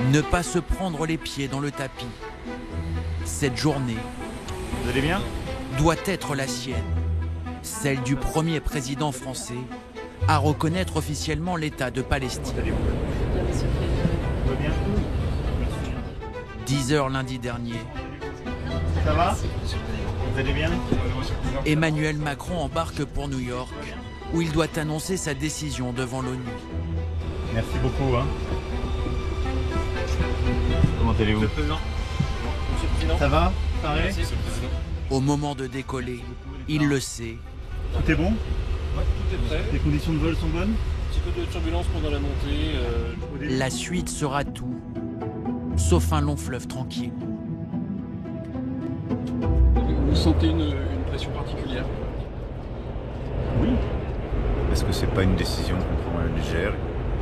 Ne pas se prendre les pieds dans le tapis. Cette journée, vous allez bien ? Doit être la sienne, celle du premier président français à reconnaître officiellement l'État de Palestine. 10 heures lundi dernier. Ça va ? Vous allez bien ? Emmanuel Macron embarque pour New York, où il doit annoncer sa décision devant l'ONU. Merci beaucoup. Comment allez-vous ? Monsieur le Président. Ça va ? Pareil ? Merci, Monsieur le Président. Au moment de décoller, il le sait, Tout est bon ? Ouais, tout est prêt. Les conditions de vol sont bonnes ? Un petit peu de turbulence pendant la montée. la suite sera tout, sauf un long fleuve tranquille. Vous sentez une pression particulière? Oui. Parce que c'est pas une décision qu'on prend à la légère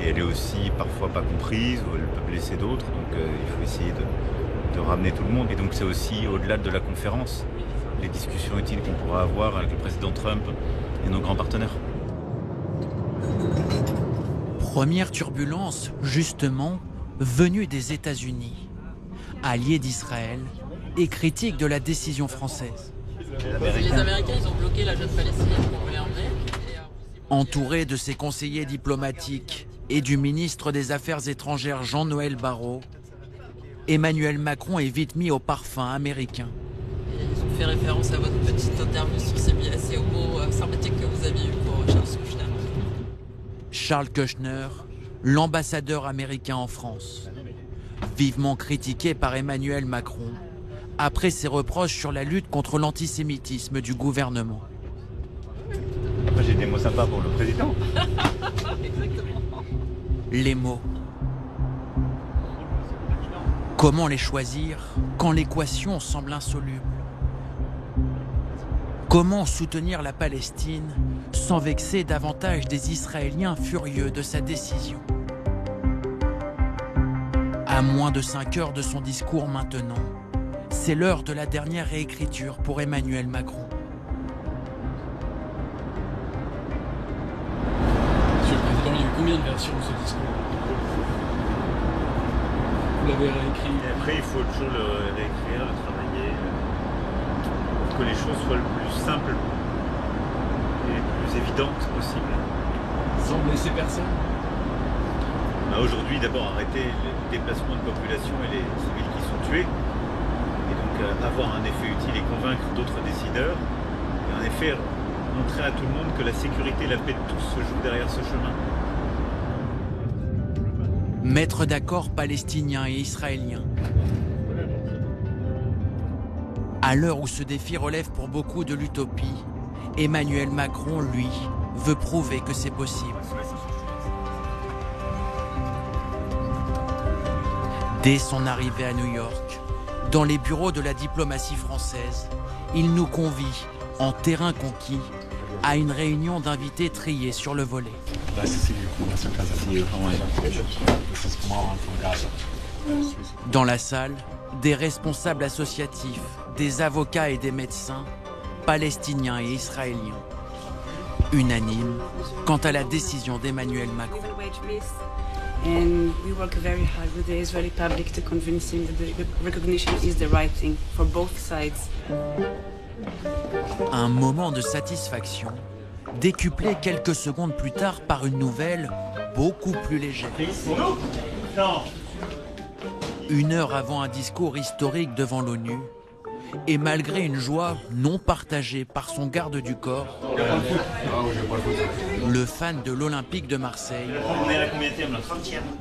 et elle est aussi parfois pas comprise ou elle peut blesser d'autres, donc il faut essayer de ramener tout le monde. Et donc c'est aussi au-delà de la conférence, les discussions utiles qu'on pourra avoir avec le président Trump et nos grands partenaires. Première turbulence, justement, venue des États-Unis, alliés d'Israël et critique de la décision française. Les Américains, ils ont bloqué la jeune Palestinienne qu'on voulait emmener. Entouré de ses conseillers diplomatiques et du ministre des Affaires étrangères Jean-Noël Barrot, Emmanuel Macron est vite mis au parfum américain. Et ils ont fait référence à votre petite interview sur CBS et au mot sympathique que vous aviez eu pour Charles Kushner. Charles Kushner, l'ambassadeur américain en France, vivement critiqué par Emmanuel Macron après ses reproches sur la lutte contre l'antisémitisme du gouvernement. Après, j'ai des mots sympas pour le président. Exactement. Les mots. Comment les choisir quand l'équation semble insoluble? Comment soutenir la Palestine sans vexer davantage des Israéliens furieux de sa décision? À moins de 5 heures de son discours maintenant, c'est l'heure de la dernière réécriture pour Emmanuel Macron. Monsieur le Président, il y a eu combien de versions de ce discours? Vous l'avez réécrit? Et après, il faut toujours le réécrire, le travailler, pour que les choses soient le plus simples et le plus évidentes possible. Sans blesser personne? Aujourd'hui, d'abord, arrêter les déplacements de population et les civils qui sont tués. Et donc, avoir un effet utile et convaincre d'autres décideurs. Et en effet, montrer à tout le monde que la sécurité et la paix de tous se jouent derrière ce chemin. Mettre d'accord Palestiniens et Israéliens. À l'heure où ce défi relève pour beaucoup de l'utopie, Emmanuel Macron, lui, veut prouver que c'est possible. Dès son arrivée à New York, dans les bureaux de la diplomatie française, il nous convie, en terrain conquis, à une réunion d'invités triés sur le volet. Dans la salle, des responsables associatifs, des avocats et des médecins, palestiniens et israéliens, unanimes quant à la décision d'Emmanuel Macron. And we work very hard with the Israeli public to convince him that the recognition is the right thing for both sides. Un moment de satisfaction, décuplé quelques secondes plus tard par une nouvelle beaucoup plus légère. 1 heure avant un discours historique devant l'ONU, et malgré une joie non partagée par son garde du corps, le fan de l'Olympique de Marseille On est à la combienième là ?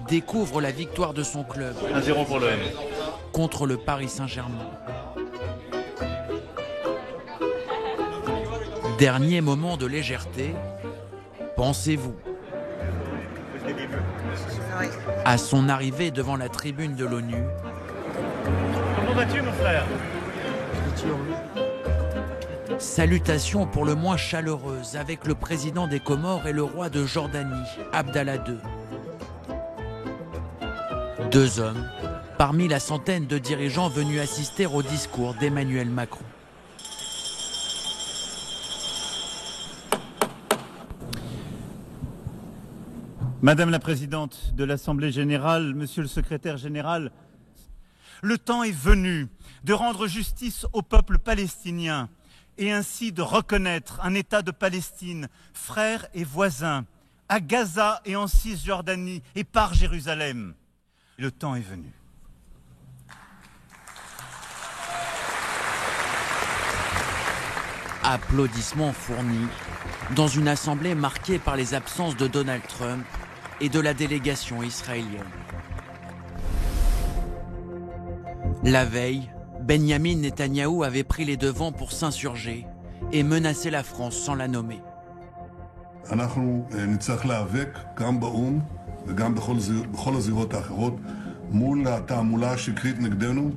découvre la victoire de son club 1-0 pour l'OM. contre le Paris Saint-Germain. Dernier moment de légèreté, pensez-vous, à son arrivée devant la tribune de l'ONU, Comment vas-tu, mon frère ? salutations pour le moins chaleureuses avec le président des Comores et le roi de Jordanie, Abdallah II. 2 hommes parmi la centaine de dirigeants venus assister au discours d'Emmanuel Macron. Madame la Présidente de l'Assemblée Générale, Monsieur le Secrétaire Général, le temps est venu de rendre justice au peuple palestinien et ainsi de reconnaître un État de Palestine, frère et voisin, à Gaza et en Cisjordanie et par Jérusalem. Le temps est venu. Applaudissements fournis dans une assemblée marquée par les absences de Donald Trump et de la délégation israélienne. La veille, Benjamin Netanyahou avait pris les devants pour s'insurger et menacer la France sans la nommer. אנחנו נצטרך להיאבק גם באו"ם וגם בכל הזירות האחרות מול התעמולה השקרית נגדנו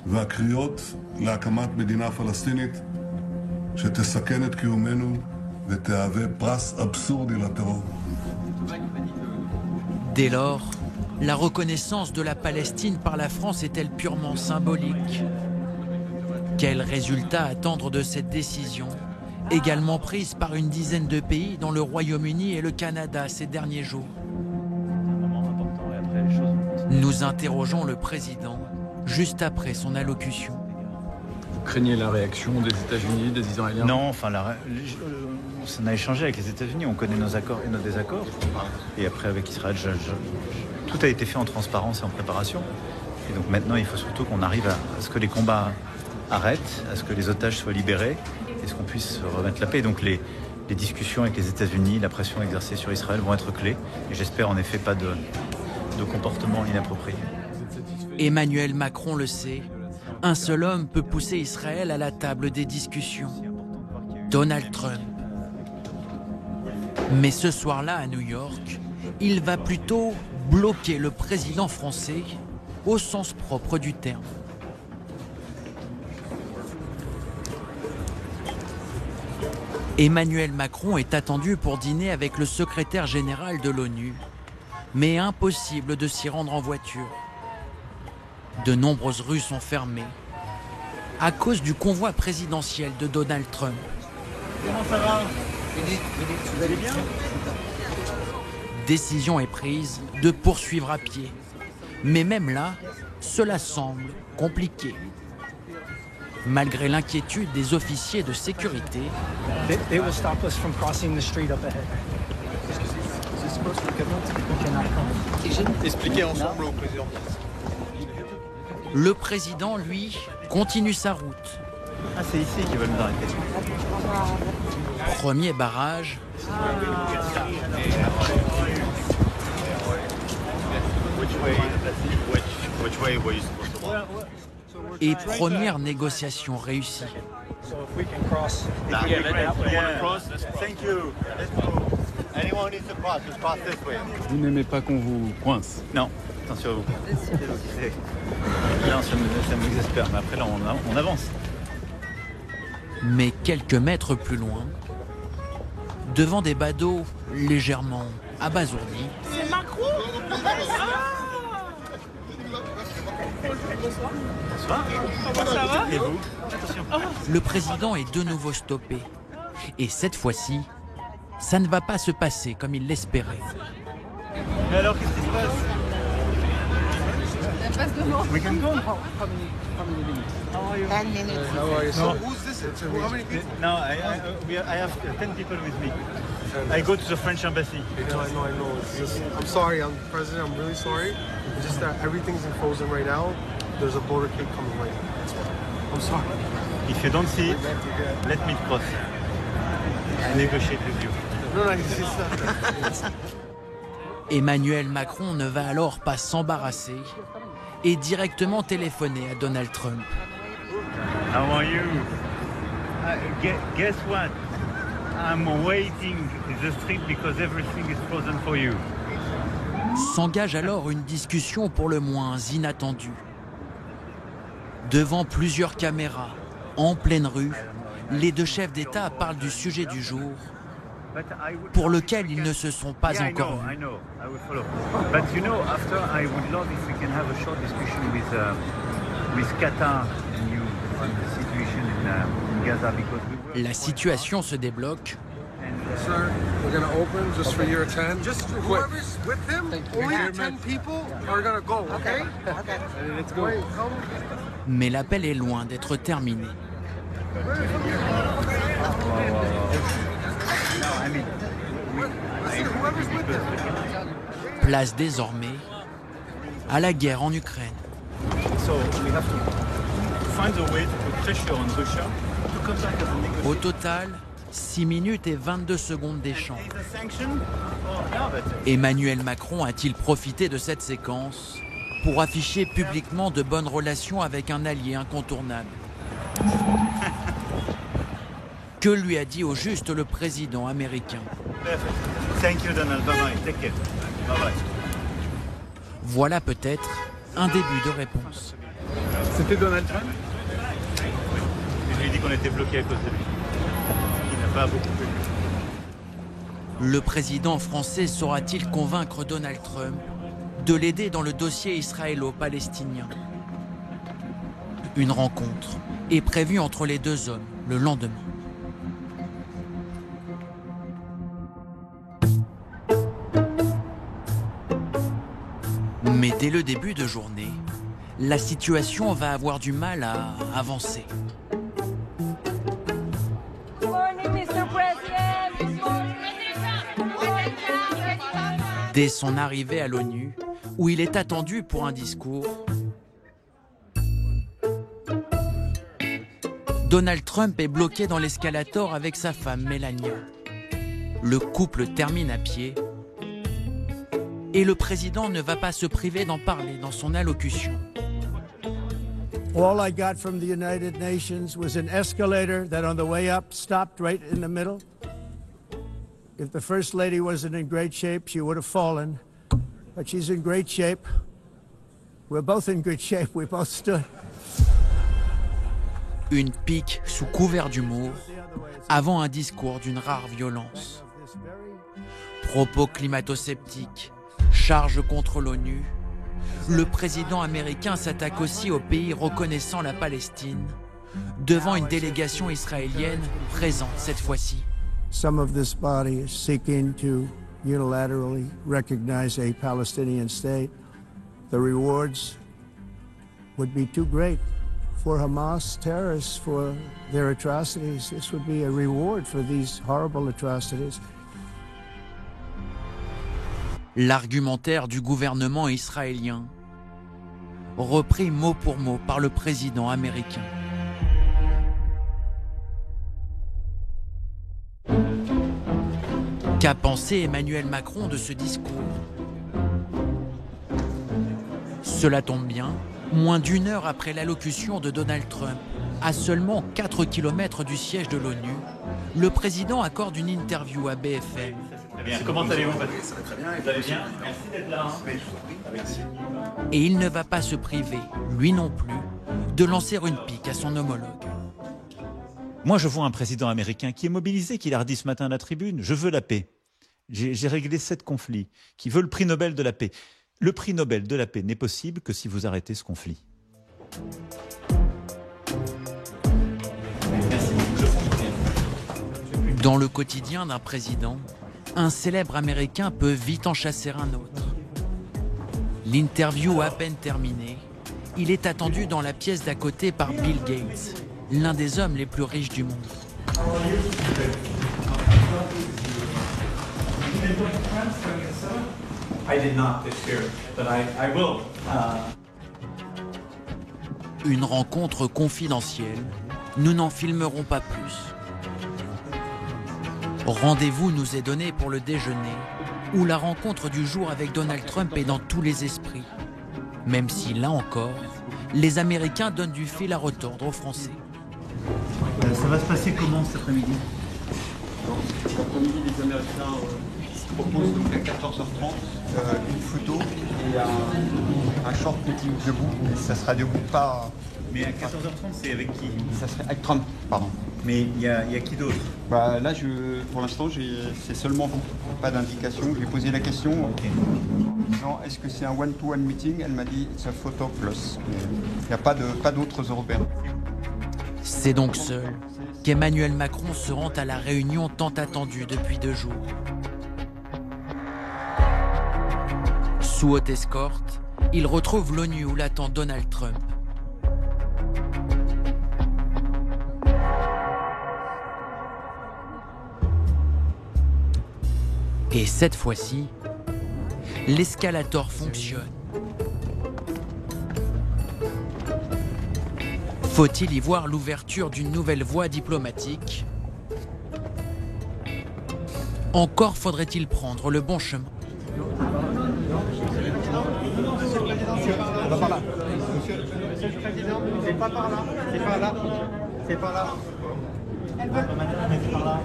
והקריאות להקמת מדינה פלסטינית שתסכן את קיומנו ותהווה פרס אבסורדי לטרור. Dès lors, la reconnaissance de la Palestine par la France est-elle purement symbolique? Quel résultat attendre de cette décision, également prise par une dizaine de pays dont le Royaume-Uni et le Canada ces derniers jours? Nous interrogeons le président juste après son allocution. Vous craignez la réaction des États-Unis, des Israéliens? Non, enfin, on a échangé avec les États-Unis, on connaît nos accords et nos désaccords. Et après, avec Israël, tout a été fait en transparence et en préparation. Et donc maintenant, il faut surtout qu'on arrive à ce que les combats arrêtent, à ce que les otages soient libérés, et ce qu'on puisse remettre la paix. Donc les discussions avec les États-Unis, la pression exercée sur Israël vont être clés. Et j'espère en effet pas de comportement inapproprié. Emmanuel Macron le sait, un seul homme peut pousser Israël à la table des discussions. Donald Trump. Mais ce soir-là, à New York, il va plutôt bloquer le président français au sens propre du terme. Emmanuel Macron est attendu pour dîner avec le secrétaire général de l'ONU, mais impossible de s'y rendre en voiture. De nombreuses rues sont fermées à cause du convoi présidentiel de Donald Trump. Comment ça va? Vous allez bien? Décision est prise de poursuivre à pied. Mais même là, cela semble compliqué. Malgré l'inquiétude des officiers de sécurité, They will stop us from crossing the street up ahead. Expliquez ensemble au président. le président, lui, continue sa route. Ah, c'est ici qu'ils veulent nous arrêter. Premier barrage. Et première négociation réussie. Vous n'aimez pas qu'on vous coince? Non, attention à vous. Non, ça m'exaspère, mais après là on avance. Mais quelques mètres plus loin, devant des badauds légèrement abasourdis, C'est Macron. Bonsoir. Ça va? Et vous? Attention. le président est de nouveau stoppé. Et cette fois-ci, ça ne va pas se passer comme il l'espérait. Mais alors, qu'est-ce qui se passe? We can go. How many minutes? How are you? 10 minutes. How are you? So who's this? How many people? No, I have 10 people with me. I go to the French embassy. I know. I'm sorry, President. I'm really sorry. It's just that everything's frozen right now. There's a motorcade coming right now. I'm sorry. If you don't see it, let me cross. I negotiate with you. No, it's just Emmanuel Macron ne va alors pas s'embarrasser et directement téléphoner à Donald Trump. How are you? Guess what? I'm waiting in the street because everything is frozen for you. S'engage alors une discussion pour le moins inattendue. Devant plusieurs caméras, en pleine rue, les deux chefs d'État parlent du sujet du jour, pour lequel ils ne se sont pas encore vus. I know. I will follow. But you know, after I would love if we can have a short discussion with Qatar and you on the situation in Gaza because we La situation se débloque Sir, we're gonna open just for your 10. Just whoever's with him, only 10 people are gonna go, okay? Okay. Let's go. Wait, come. Mais l'appel est loin d'être terminé. Place désormais à la guerre en Ukraine. Au total, 6 minutes et 22 secondes d'échange. Emmanuel Macron a-t-il profité de cette séquence pour afficher publiquement de bonnes relations avec un allié incontournable? Que lui a dit au juste le président américain? Thank you, Donald. Bye-bye. Take care. Bye-bye. Voilà peut-être un début de réponse. C'était Donald Trump? Je lui ai dit qu'on était bloqué à cause de lui. Il n'a pas beaucoup fait. Le président français saura-t-il convaincre Donald Trump de l'aider dans le dossier israélo-palestinien? Une rencontre est prévue entre les deux hommes le lendemain. Mais dès le début de journée, la situation va avoir du mal à avancer. Dès son arrivée à l'ONU, où il est attendu pour un discours, Donald Trump est bloqué dans l'escalator avec sa femme Melania. Le couple termine à pied et le président ne va pas se priver d'en parler dans son allocution. All I got from the United Nations was an escalator that on the way up stopped right in the middle. If the First Lady wasn't in great shape, she would have fallen. But she's in great shape. We're both in good shape. We both stood. Une pique sous couvert d'humour avant un discours d'une rare violence. Propos climato-sceptiques, charge contre l'ONU. Le président américain s'attaque aussi aux pays reconnaissant la Palestine, devant une délégation israélienne présente cette fois-ci. Some of this body is seeking to unilaterally recognize a Palestinian state. The rewards would be too great for Hamas terrorists for their atrocities. This would be a reward for these horrible atrocities. L'argumentaire du gouvernement israélien, repris mot pour mot par le président américain. Qu'a pensé Emmanuel Macron de ce discours? Cela tombe bien, moins d'une heure après l'allocution de Donald Trump, à seulement 4 km du siège de l'ONU, le président accorde une interview à BFM. Bien. Comment allez-vous, Patrick? Ça va très bien. Vous allez bien? Merci d'être là. Merci. Et il ne va pas se priver, lui non plus, de lancer une pique à son homologue. Moi, je vois un président américain qui est mobilisé, qui l'a redit ce matin à la tribune. Je veux la paix. J'ai réglé 7 conflits. Qui veut le prix Nobel de la paix. Le prix Nobel de la paix n'est possible que si vous arrêtez ce conflit. Dans le quotidien d'un président, un célèbre Américain peut vite en chasser un autre. L'interview à peine terminée, il est attendu dans la pièce d'à côté par Bill Gates, l'un des hommes les plus riches du monde. Une rencontre confidentielle, nous n'en filmerons pas plus. Rendez-vous nous est donné pour le déjeuner, où la rencontre du jour avec Donald Trump est dans tous les esprits. Même si, là encore, les Américains donnent du fil à retordre aux Français. Ça va se passer comment cet après-midi? Cet après-midi, les Américains proposent donc à 14h30 une photo et un short meeting debout. Ça sera debout, pas... Mais à 14h30, c'est avec qui? Ça serait avec Trump, pardon. Mais il y a qui d'autre? Bah, là, pour l'instant, c'est seulement vous. Pas d'indication. J'ai posé la question. Okay. Non, est-ce que c'est un one-to-one meeting? Elle m'a dit c'est un photo plus. Il n'y a pas d'autres Européens. C'est donc seul qu'Emmanuel Macron se rend à la réunion tant attendue depuis 2 jours. Sous haute escorte, il retrouve l'ONU où l'attend Donald Trump. Et cette fois-ci, l'escalator fonctionne. Faut-il y voir l'ouverture d'une nouvelle voie diplomatique? Encore faudrait-il prendre le bon chemin. On va par là. Monsieur le Président, c'est pas par là. C'est par là. C'est par là.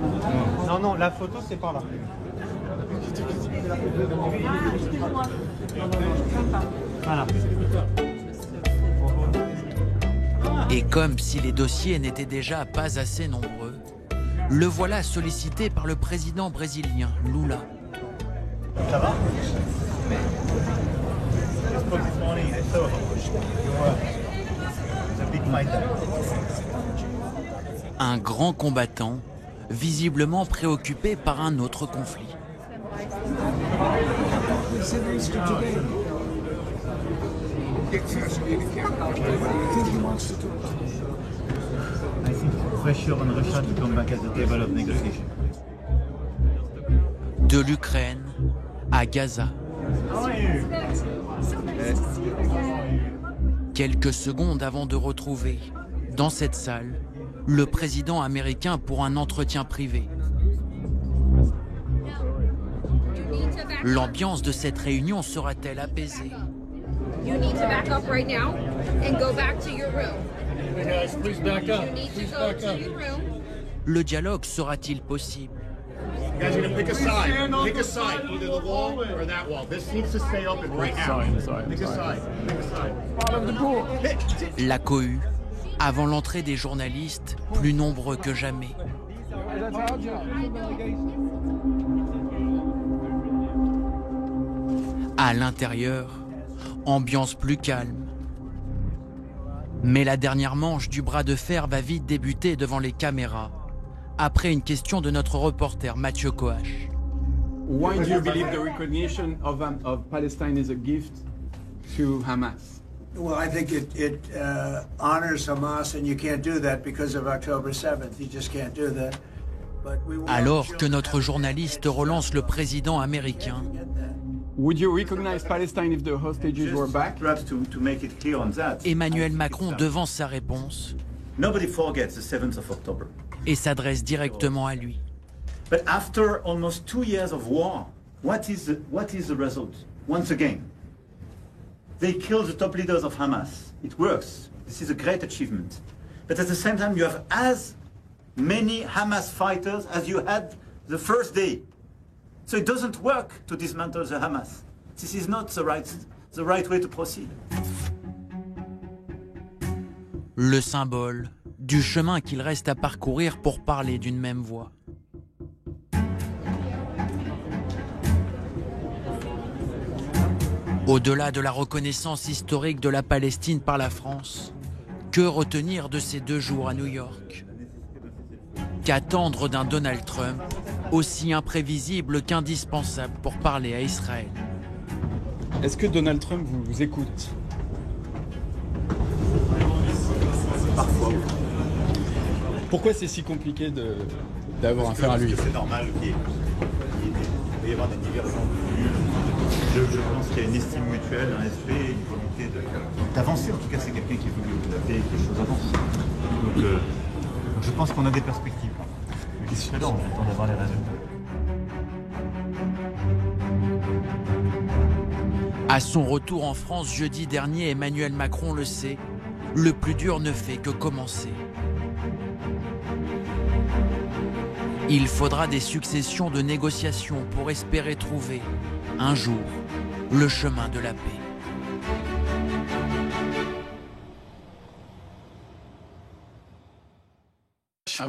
Non, non, la photo, c'est par là. Voilà. Et comme si les dossiers n'étaient déjà pas assez nombreux, le voilà sollicité par le président brésilien, Lula. Ça va? Un grand combattant, visiblement préoccupé par un autre conflit. De l'Ukraine à Gaza. Quelques secondes avant de retrouver, dans cette salle, le président américain pour un entretien privé. L'ambiance de cette réunion sera-t-elle apaisée? You need to back up right now and go back to your room. Guys, please back up. You need Please to go back to up. your room. Le dialogue sera-t-il possible? You guys are gonna pick a side. Pick a side, either the wall or that wall. This needs to stay open right now. Pick a side. Pick a side. Bottom of the pool. La cohue, avant l'entrée des journalistes, plus nombreux que jamais. À l'intérieur, ambiance plus calme. Mais la dernière manche du bras de fer va vite débuter devant les caméras, après une question de notre reporter Mathieu Coache. Why do you believe the recognition of Palestine is a gift to Hamas? Well, I think it honors Hamas, and you can't do that because of October 7th. You just can't do that. But we will Alors que notre journaliste relance le président américain, Would you recognize Palestine if the hostages were back? Perhaps to make it clear on that. Emmanuel Macron devance sa réponse Nobody forgets the 7th of October. et s'adresse directement à lui. But after almost 2 years of war, what is the result? Once again, they killed the top leaders of Hamas. It works. This is a great achievement. But at the same time, you have as many Hamas fighters as you had the first day. So it doesn't work to dismantle the Hamas. This is not the right way to proceed. Le symbole du chemin qu'il reste à parcourir pour parler d'une même voix. Au-delà de la reconnaissance historique de la Palestine par la France, que retenir de ces 2 jours à New York? Qu'attendre d'un Donald Trump aussi imprévisible qu'indispensable pour parler à Israël? Est-ce que Donald Trump vous écoute? Parfois. Pourquoi c'est si compliqué d'avoir affaire à lui? C'est normal qu'il y ait avoir des divergences. Je pense qu'il y a une estime mutuelle, un respect, une volonté d'avancer. En tout cas, c'est quelqu'un qui veut que les choses avancent. Donc, je pense qu'on a des perspectives. Mais qu'est-ce que je fais là? On attend d'avoir les résultats. À son retour en France jeudi dernier, Emmanuel Macron le sait, le plus dur ne fait que commencer. Il faudra des successions de négociations pour espérer trouver, un jour, le chemin de la paix.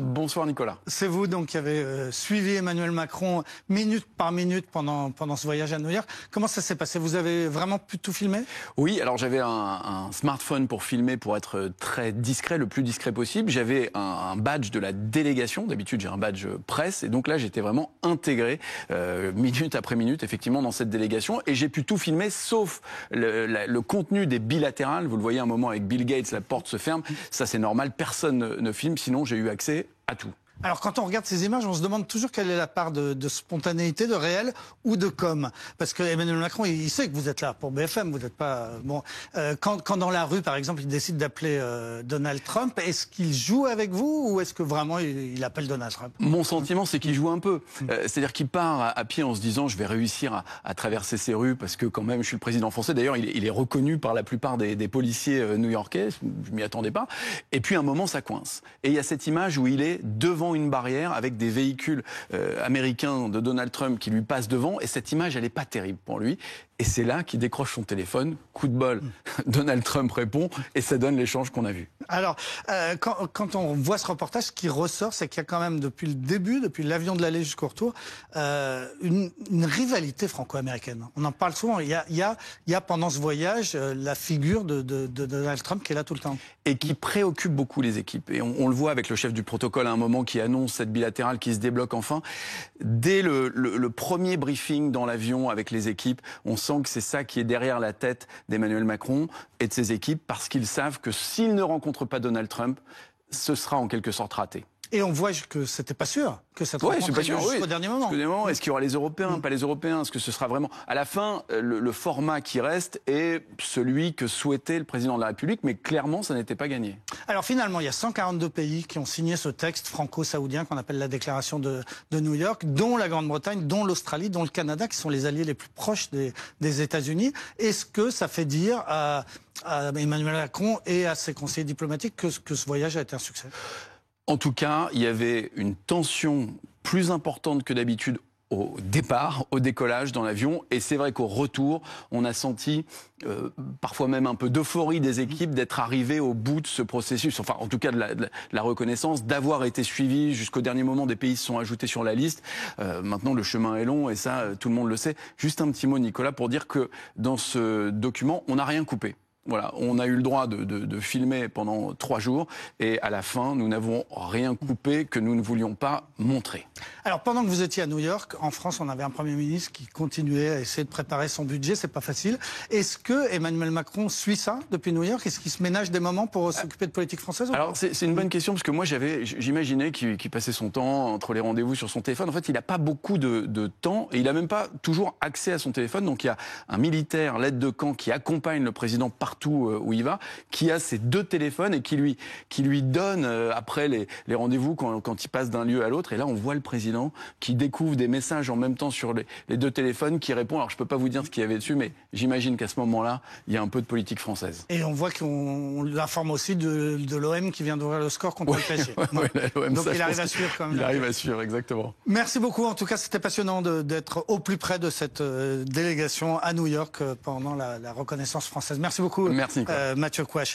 Bonsoir Nicolas. C'est vous donc qui avez suivi Emmanuel Macron minute par minute pendant ce voyage à New York. Comment ça s'est passé? Vous avez vraiment pu tout filmer? Oui, alors j'avais un smartphone pour filmer, pour être très discret, le plus discret possible. J'avais un badge de la délégation. D'habitude j'ai un badge presse et donc là j'étais vraiment intégré minute après minute effectivement dans cette délégation et j'ai pu tout filmer sauf le contenu des bilatérales. Vous le voyez un moment avec Bill Gates, la porte se ferme. Ça c'est normal, personne ne filme, sinon j'ai eu accès à tout. Alors quand on regarde ces images, on se demande toujours quelle est la part de spontanéité, de réel ou de com. Parce que Emmanuel Macron, il sait que vous êtes là pour BFM, vous n'êtes pas... Bon, quand dans la rue, par exemple, il décide d'appeler Donald Trump, est-ce qu'il joue avec vous ou est-ce que vraiment il appelle Donald Trump? Mon sentiment, c'est qu'il joue un peu. C'est-à-dire qu'il part à pied en se disant je vais réussir à traverser ces rues parce que quand même je suis le président français. D'ailleurs, il est reconnu par la plupart des policiers new-yorkais, je m'y attendais pas. Et puis à un moment, ça coince. Et il y a cette image où il est devant une barrière avec des véhicules américains de Donald Trump qui lui passent devant et cette image elle n'est pas terrible pour lui et c'est là qu'il décroche son téléphone, coup de bol, Donald Trump répond et ça donne l'échange qu'on a vu. Alors quand on voit ce reportage, ce qui ressort c'est qu'il y a quand même depuis le début, depuis l'avion de l'aller jusqu'au retour, une rivalité franco-américaine. On en parle souvent, il y a pendant ce voyage la figure de Donald Trump qui est là tout le temps. Et qui préoccupe beaucoup les équipes. Et on le voit avec le chef du protocole à un moment qui annonce cette bilatérale qui se débloque enfin. Dès le premier briefing dans l'avion avec les équipes, on sent que c'est ça qui est derrière la tête d'Emmanuel Macron et de ses équipes parce qu'ils savent que s'ils ne rencontrent pas Donald Trump, ce sera en quelque sorte raté. Et on voit que c'était pas sûr, que cette rencontre ait lieu jusqu'au dernier moment. Est-ce qu'il y aura les Européens, pas les Européens? Est-ce que ce sera vraiment... À la fin, le format qui reste est celui que souhaitait le président de la République, mais clairement, ça n'était pas gagné. Alors finalement, il y a 142 pays qui ont signé ce texte franco-saoudien qu'on appelle la déclaration de New York, dont la Grande-Bretagne, dont l'Australie, dont le Canada, qui sont les alliés les plus proches des États-Unis. Est-ce que ça fait dire à Emmanuel Macron et à ses conseillers diplomatiques que ce voyage a été un succès? En tout cas, il y avait une tension plus importante que d'habitude au départ, au décollage dans l'avion. Et c'est vrai qu'au retour, on a senti parfois même un peu d'euphorie des équipes d'être arrivées au bout de ce processus. Enfin, en tout cas, de la reconnaissance, d'avoir été suivis jusqu'au dernier moment. Des pays se sont ajoutés sur la liste. Maintenant, le chemin est long et ça, tout le monde le sait. Juste un petit mot, Nicolas, pour dire que dans ce document, on n'a rien coupé. Voilà, on a eu le droit de filmer pendant 3 jours et à la fin, nous n'avons rien coupé que nous ne voulions pas montrer. Alors pendant que vous étiez à New York, en France, on avait un Premier ministre qui continuait à essayer de préparer son budget, c'est pas facile. Est-ce que Emmanuel Macron suit ça depuis New York? Est-ce qu'il se ménage des moments pour s'occuper de politique française? Alors c'est une bonne question parce que moi j'imaginais qu'il passait son temps entre les rendez-vous sur son téléphone. En fait, il n'a pas beaucoup de temps et il n'a même pas toujours accès à son téléphone. Donc il y a un militaire, l'aide de camp, qui accompagne le président partout où il va, qui a ses 2 téléphones et qui lui donne après les rendez-vous quand il passe d'un lieu à l'autre. Et là, on voit le président qui découvre des messages en même temps sur les 2 téléphones, qui répond. Alors, je peux pas vous dire ce qu'il y avait dessus, mais j'imagine qu'à ce moment-là, il y a un peu de politique française. Et on voit qu'on l'informe aussi de l'OM qui vient d'ouvrir le score contre le PSG. Donc, il arrive à suivre quand même. Il arrive à suivre, exactement. Merci beaucoup. En tout cas, c'était passionnant d'être au plus près de cette délégation à New York pendant la reconnaissance française. Merci beaucoup. Merci, Mathieu Kouache.